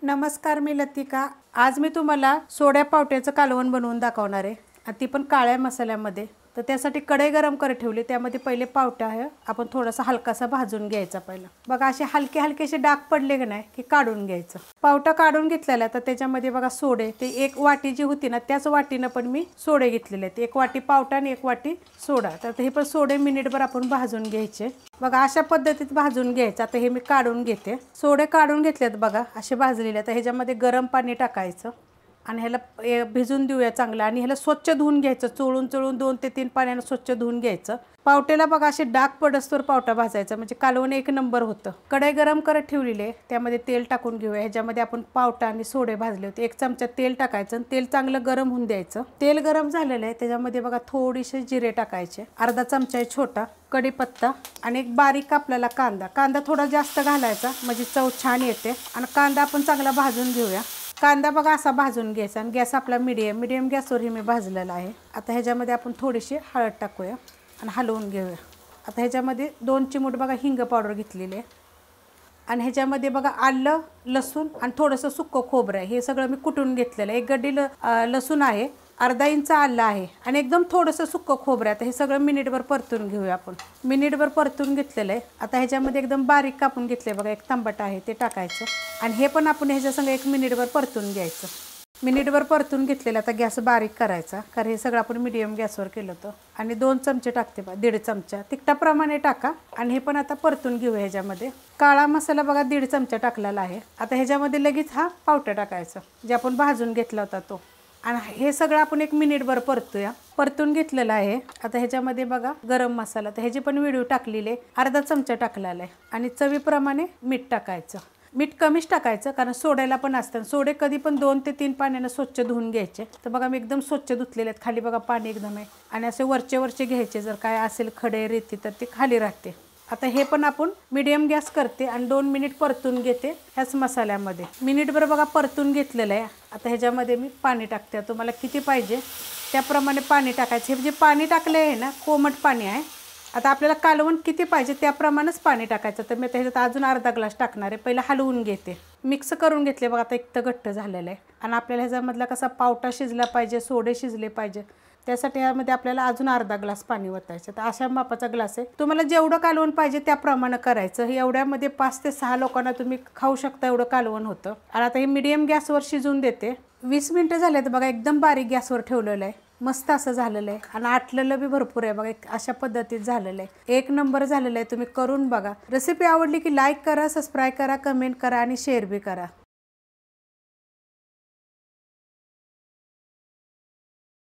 नमस्कार, मी लतिका। आज मी तुम्हाला सोड्या पावट्याचं कालवण बनवून दाखवणार आहे आणि ती पण काळ्या मसाल्यामध्ये। तर त्यासाठी कढई गरम करत ठेवली, त्यामध्ये पहिले पावटा आहे आपण थोडासा हलकासा भाजून घ्यायचा। पहिला बघा असे हलके हलकेसे डाग पडले की नाही की काढून घ्यायचं। पावटा काढून घेतलेला तर त्याच्यामध्ये बघा सोडे, ते एक वाटी जी होती ना त्याच वाटीने पण मी सोडे घेतलेले आहेत। एक वाटी पावटा आणि एक वाटी सोडा। तर हे पण सोडे मिनिटभर आपण भाजून घ्यायचे। बघा अशा पद्धतीत भाजून घ्यायचं। आता हे मी काढून घेते। सोडे काढून घेतलेत बघा असे भाजलेले। तर ह्याच्यामध्ये गरम पाणी टाकायचं आणि ह्याला भिजून देऊया चांगलं आणि ह्याला स्वच्छ धुवून घ्यायचं। चोळून चोळून 2 ते 3 पाण्याने स्वच्छ धुवून घ्यायचं। पावट्याला बघा असे डाग पडस्तोवर पावटा भाजायचा, म्हणजे कालवण एक नंबर होतं। कढई गरम करत ठेवलेली आहे, त्यामध्ये तेल टाकून घेऊया। ह्याच्यामध्ये आपण पावटा आणि सोडे भाजले होते। 1 चमचा तेल टाकायचं आणि तेल चांगलं गरम होऊन द्यायचं। तेल गरम झालेलं आहे, त्याच्यामध्ये बघा थोडीसे जिरे टाकायचे, अर्धा चमचा आहे छोटा कढीपत्ता आणि एक बारीक आपल्याला कांदा। कांदा थोडा जास्त घालायचा म्हणजे चव छान येते। आणि कांदा आपण चांगला भाजून घेऊया। कांदा बघा असा भाजून घ्यायचा आणि गॅस आपला मीडियम गॅसवर मी भाजलेला आहे। आता ह्याच्यामध्ये आपण थोडीशी हळद टाकूया आणि हलवून घेऊया। आता ह्याच्यामध्ये 2 चिमूट बघा हिंग पावडर घेतलेली आहे आणि ह्याच्यामध्ये बघा आलं, लसूण आणि थोडंसं सुक्कं खोबरं आहे। हे सगळं मी कुटून घेतलेलं आहे। 1 गड्डी लसूण आहे, अर्धा इंच आलं आहे आणि एकदम थोडंसं सुक्कं खोबरं आहे। आता हे सगळं मिनिटभर परतून घेऊया आपण। मिनिटभर परतून घेतलेलं आहे। आता ह्याच्यामध्ये एकदम बारीक कापून घेतले बघा 1 टमाटा आहे, ते टाकायचं आणि हे पण आपण ह्याच्यासंग 1 मिनिटभर परतून घ्यायचं। मिनिटभर परतून घेतलेलं। आता गॅस बारीक करायचा, कारण हे सगळं आपण मीडियम गॅसवर केलं होतं। आणि 2 चमचे टाकते बघा, 1.5 चमचा तिखटाप्रमाणे टाका आणि हे पण आता परतून घेऊया। ह्याच्यामध्ये काळा मसाला बघा 1.5 चमचा टाकलेला आहे। आता ह्याच्यामध्ये लगेच हा पावटा टाकायचा जे आपण भाजून घेतला होता तो, आणि हे सगळं आपण 1 मिनिटभर परतूया। परतून घेतलेलं आहे। आता ह्याच्यामध्ये बघा गरम मसाला, तर ह्याची पण व्हिडिओ टाकलेले, अर्धा चमचा टाकलेला आहे आणि चवीप्रमाणे मीठ टाकायचं। मीठ कमीच टाकायचं कारण सोड्याला पण असतं। सोडे कधी पण 2 ते 3 पाण्याने स्वच्छ धुवून घ्यायचे। तर बघा मी एकदम स्वच्छ धुतलेले आहेत, खाली बघा पाणी एकदम आहे आणि असे वरचे घ्यायचे, जर काय असेल खडे रेती तर ते खाली राहते। आता हे पण आपण मीडियम गॅस करते आणि 2 मिनिट परतून घेते ह्याच मसाल्यामध्ये। मिनिटभर बघा परतून घेतलेलं आहे। आता ह्याच्यामध्ये मी पाणी टाकते, तुम्हाला किती पाहिजे त्याप्रमाणे पाणी टाकायचं। हे जे पाणी टाकले आहे ना कोमट पाणी आहे। आता आपल्याला कालवण किती पाहिजे त्याप्रमाणेच पाणी टाकायचं। तर मी त्याच्यात अजून अर्धा ग्लास टाकणार आहे। पहिला हलवून घेते, मिक्स करून घेतले बघा। आता एक तर घट्ट झालेलं आहे आणि आपल्याला ह्याच्यामधला कसा पावटा शिजला पाहिजे, सोडे शिजले पाहिजे, त्यासाठी ह्यामध्ये आपल्याला अजून अर्धा ग्लास पाणी वतायचं। तर अशा मापाचा ग्लास आहे, तुम्हाला जेवढं कालवण पाहिजे त्याप्रमाणे करायचं। एवढ्यामध्ये 5 ते 6 लोकांना तुम्ही खाऊ शकता, एवढं कालवण होतं। आणि आता हे मीडियम गॅसवर शिजून देते। 20 मिनिटं झाले तर बघा एकदम बारीक गॅसवर ठेवलेलं आहे, मस्त असं झालेलं आहे आणि आटलेलं बी भरपूर आहे बघा। अशा पद्धतीत झालेलं आहे, 1 नंबर झालेलं आहे। तुम्ही करून बघा। रेसिपी आवडली की लाईक करा, सबस्क्राईब करा, कमेंट करा आणि शेअर बी करा।